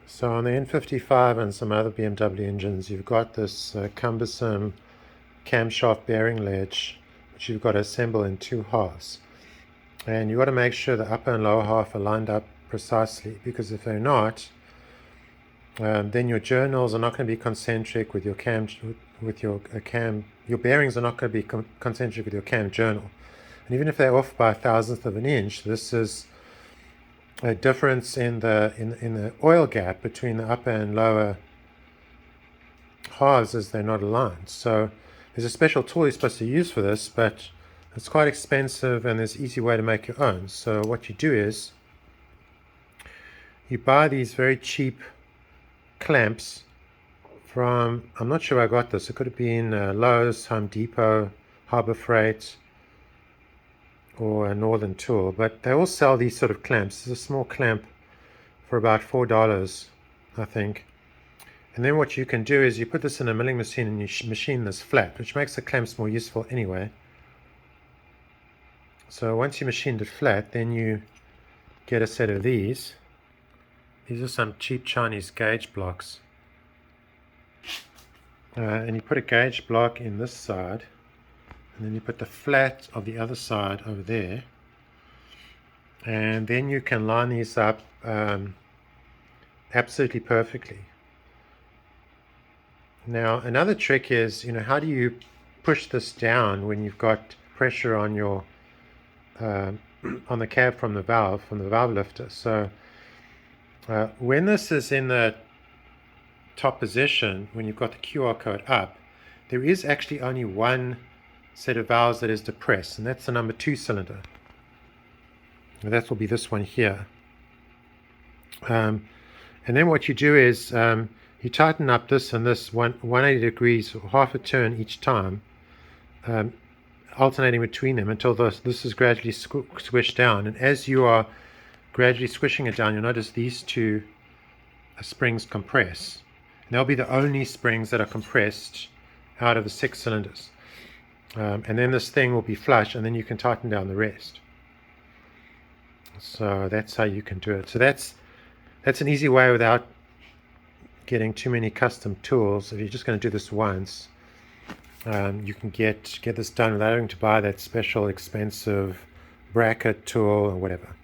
So on the N55 and some other BMW engines, you've got this cumbersome camshaft bearing ledge, which you've got to assemble in two halves. And you've got to make sure the upper and lower half are lined up precisely, because if they're not, then your journals are not going to be concentric with your cam, your bearings are not going to be concentric with your cam journal. And even if they're off by 1/1000th of an inch, this is a difference in the oil gap between the upper and lower halves as they're not aligned. So there's a special tool you're supposed to use for this, but it's quite expensive and there's an easy way to make your own. So what you do is you buy these very cheap clamps from, I'm not sure where I got this, it could have been Lowe's, Home Depot, Harbor Freight, or a Northern Tool, but they all sell these sort of clamps. There's a small clamp for about $4, I think. And then what you can do is you put this in a milling machine and you machine this flat, which makes the clamps more useful anyway. So once you machined it flat, then you get a set of these. These are some cheap Chinese gauge blocks. And you put a gauge block in this side, and then you put the flat of the other side over there, and then you can line these up absolutely perfectly. Now another trick is, how do you push this down when you've got pressure on your on the cab from the valve lifter? So when this is in the top position, when you've got the QR code up, there is actually only one set of valves that is depressed, and that's the number 2 cylinder. And that will be this one here. And then what you do is you tighten up this and this 180 degrees, or half a turn each time, alternating between them until this is gradually squished down. And as you are gradually squishing it down, you'll notice these two springs compress. And they'll be the only springs that are compressed out of the 6 cylinders. And then this thing will be flush, and then you can tighten down the rest. So that's how you can do it. So that's an easy way without getting too many custom tools. If you're just going to do this once, you can get this done without having to buy that special expensive bracket tool or whatever.